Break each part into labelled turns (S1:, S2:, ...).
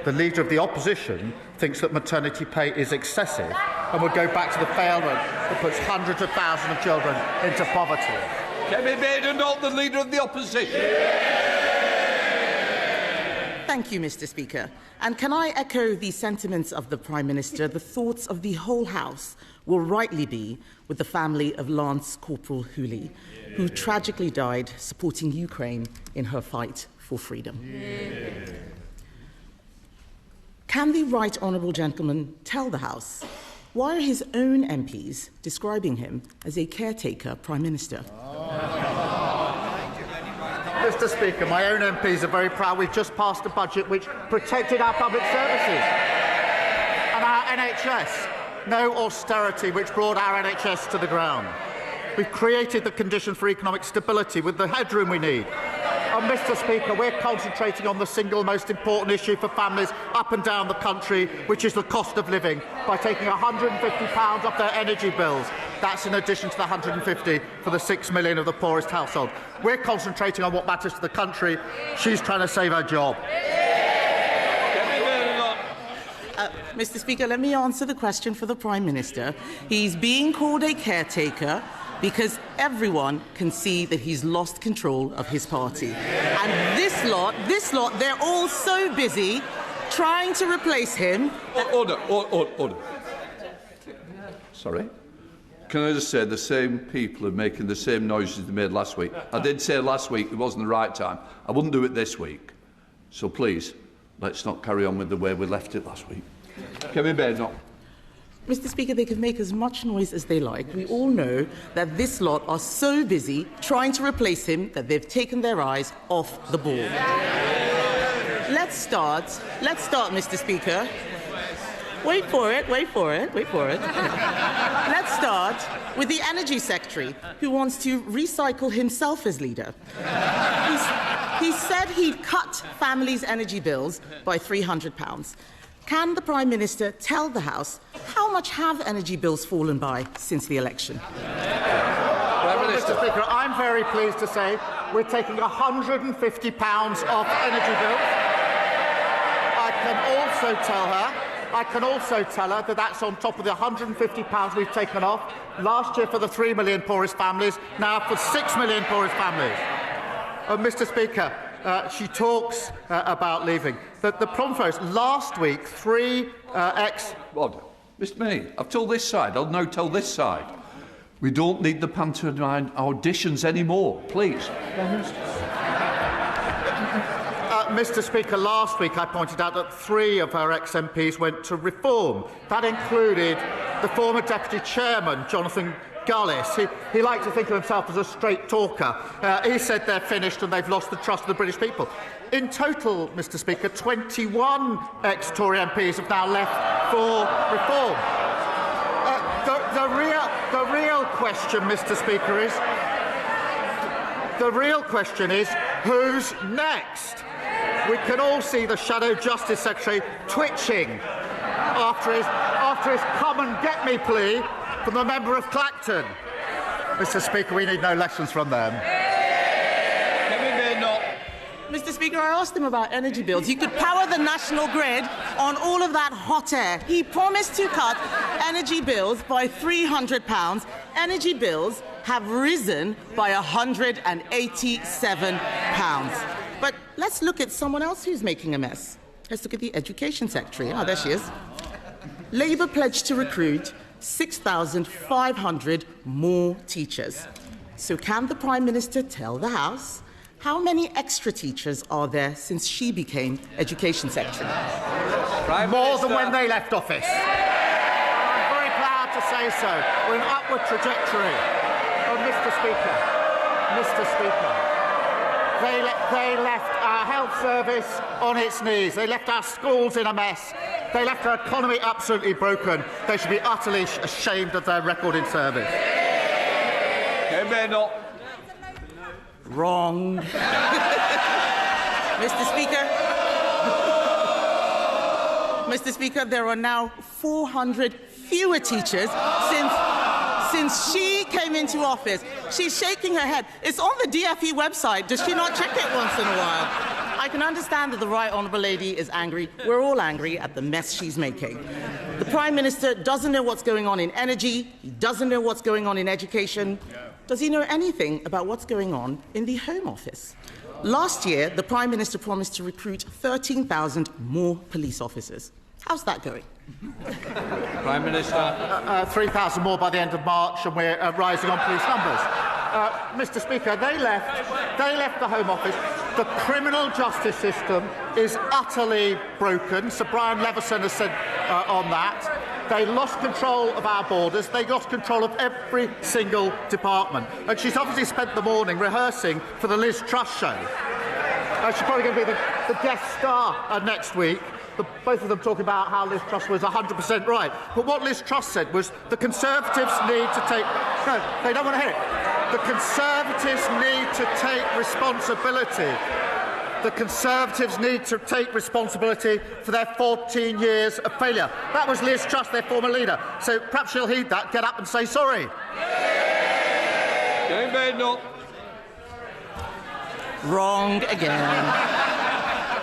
S1: the Leader of the Opposition thinks that maternity pay is excessive and would go back to the failment that puts hundreds of thousands of children into poverty.
S2: Kemi Badenoch, the Leader of the Opposition.
S3: Thank you, Mr. Speaker. And can I echo the sentiments of the Prime Minister? The thoughts of the whole House will rightly be with the family of Lance Corporal Hooley, who tragically died supporting Ukraine in her fight for freedom. Yeah. Can the right honourable gentleman tell the House why are his own MPs describing him as a caretaker Prime Minister?
S1: Mr. Speaker, my own MPs are very proud. We've just passed a budget which protected our public services and our NHS. No austerity which brought our NHS to the ground. We've created the conditions for economic stability with the headroom we need. And, Mr. Speaker, we're concentrating on the single most important issue for families up and down the country, which is the cost of living, by taking £150 off their energy bills. That's in addition to the £150 for the 6 million of the poorest household. We're concentrating on what matters to the country. She's trying to save her job.
S3: Mr. Speaker, let me answer the question for the Prime Minister. He's being called a caretaker because everyone can see that he's lost control of his party. And this lot, they're all so busy trying to replace him.
S2: Order. Sorry? Can I just say the same people are making the same noises they made last week? I did say last week it wasn't the right time. I wouldn't do it this week. So please, let's not carry on with the way we left it last week. Kemi Badenoch.
S3: Mr. Speaker, they can make as much noise as they like. We all know that this lot are so busy trying to replace him that they've taken their eyes off the ball. Let's start, Mr. Speaker. Wait for it. Let's start with the Energy Secretary, who wants to recycle himself as leader. He said he'd cut families' energy bills by £300. Can the Prime Minister tell the House how much have energy bills fallen by since the election?
S1: Well, Mr. Speaker, I'm very pleased to say we're taking £150 off energy bills. I can also tell her that that's on top of the £150 we've taken off last year for the 3 million poorest families, now for 6 million poorest families. Mr. Speaker, she talks about leaving. The problem for us, last week,
S2: Order. Mr. May, I've told this side, I'll now tell this side. We don't need the pantomime auditions anymore, please.
S1: Mr. Speaker, last week I pointed out that 3 of her ex-MPs went to reform. That included the former Deputy Chairman, Jonathan Gullis. He liked to think of himself as a straight talker. He said they're finished and they've lost the trust of the British people. In total, Mr. Speaker, 21 ex-Tory MPs have now left for reform. The real question, Mr. Speaker, is who's next? We can all see the Shadow Justice Secretary twitching after his come and get me plea from the member of Clacton. Mr. Speaker, we need no lessons from them.
S3: Mr. Speaker, I asked him about energy bills. He could power the national grid on all of that hot air. He promised to cut energy bills by £300. Energy bills have risen by £187. But let's look at someone else who's making a mess. Let's look at the Education Secretary. There she is. Labour pledged to recruit 6,500 more teachers. So can the Prime Minister tell the House how many extra teachers are there since she became Education Secretary?
S1: More than when they left office. I'm very proud to say so. We're in an upward trajectory. Mr. Speaker, they left our health service on its knees. They left our schools in a mess. They left our economy absolutely broken. They should be utterly ashamed of their record in service.
S3: Wrong. Mr. Speaker, there are now 400 fewer teachers since she came into office. She's shaking her head. It's on the DFE website. Does she not check it once in a while? I can understand that the Right Honourable Lady is angry. We're all angry at the mess she's making. The Prime Minister doesn't know what's going on in energy. He doesn't know what's going on in education. Does he know anything about what's going on in the Home Office? Last year, the Prime Minister promised to recruit 13,000 more police officers. How's that going?
S2: Prime Minister.
S1: 3,000 more by the end of March, and we're rising on police numbers. Mr. Speaker, they left the Home Office. The criminal justice system is utterly broken. Sir Brian Leveson has said on that. They lost control of our borders. They lost control of every single department. And she's obviously spent the morning rehearsing for the Liz Truss show. She's probably going to be the guest star next week. Both of them talking about how Liz Truss was 100% right. But what Liz Truss said was the Conservatives need to take... No, they don't want to hear it. The Conservatives need to take responsibility. The Conservatives need to take responsibility for their 14 years of failure. That was Liz Truss, their former leader. So perhaps she'll heed that, get up and say sorry.
S2: Kemi Badenoch.
S3: Wrong again.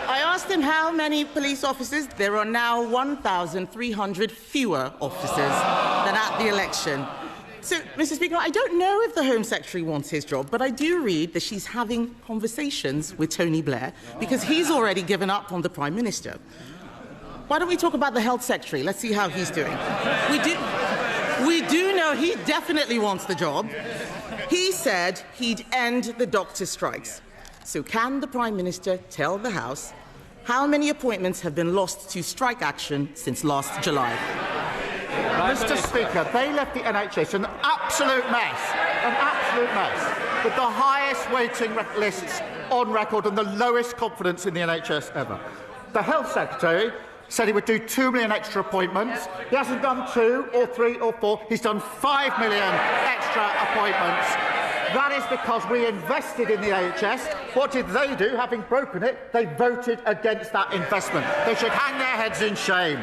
S3: I asked him how many police officers. There are now 1,300 fewer officers than at the election. So, Mr. Speaker, I don't know if the Home Secretary wants his job, but I do read that she's having conversations with Tony Blair because he's already given up on the Prime Minister. Why don't we talk about the Health Secretary? Let's see how he's doing. We do know he definitely wants the job. He said he'd end the doctor strikes. So can the Prime Minister tell the House how many appointments have been lost to strike action since last July?
S1: Mr. Speaker, they left the NHS an absolute mess, with the highest waiting lists on record and the lowest confidence in the NHS ever. The Health Secretary said he would do 2 million extra appointments. He hasn't done 2 or 3 or 4. He's done 5 million extra appointments. That is because we invested in the NHS. What did they do? Having broken it, they voted against that investment. They should hang their heads in shame.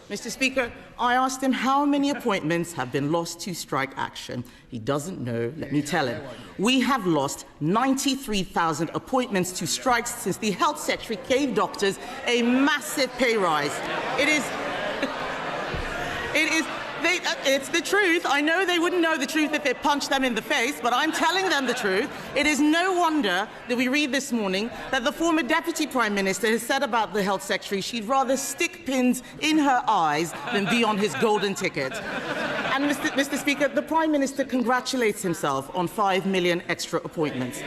S3: Mr. Speaker, I asked him how many appointments have been lost to strike action. He doesn't know. Let me tell him. We have lost 93,000 appointments to strikes since the Health Secretary gave doctors a massive pay rise. It's the truth. I know they wouldn't know the truth if it punched them in the face, but I'm telling them the truth. It is no wonder that we read this morning that the former Deputy Prime Minister has said about the Health Secretary she'd rather stick pins in her eyes than be on his golden ticket. And, Mr. Speaker, the Prime Minister congratulates himself on 5 million extra appointments.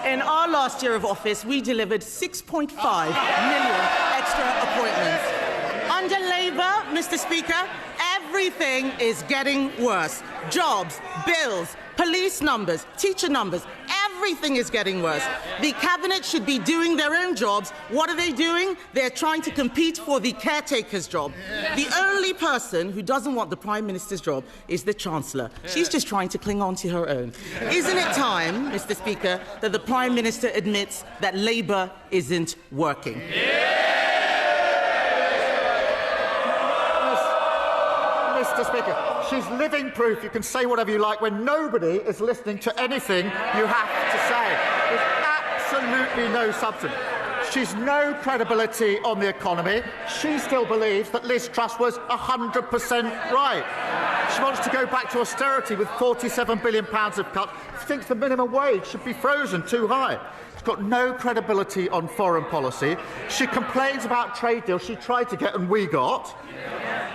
S3: In our last year of office, we delivered 6.5 million extra appointments. Under Labour, Mr. Speaker, everything is getting worse. Jobs, bills, police numbers, teacher numbers, everything is getting worse. The Cabinet should be doing their own jobs. What are they doing? They're trying to compete for the caretaker's job. The only person who doesn't want the Prime Minister's job is the Chancellor. She's just trying to cling on to her own. Isn't it time, Mr. Speaker, that the Prime Minister admits that Labour isn't working?
S1: Mr. Speaker, she's living proof you can say whatever you like when nobody is listening to anything you have to say. There's absolutely no substance. She's no credibility on the economy. She still believes that Liz Truss was 100% right. She wants to go back to austerity with £47 billion of cuts. She thinks the minimum wage should be frozen too high. She's got no credibility on foreign policy. She complains about trade deals she tried to get and we got.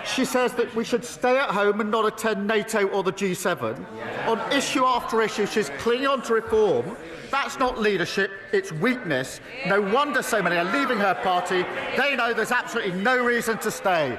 S1: She says that we should stay at home and not attend NATO or the G7. On issue after issue, she's clinging on to reform. That's not leadership, it's weakness. No wonder so many are leaving her party. They know there's absolutely no reason to stay.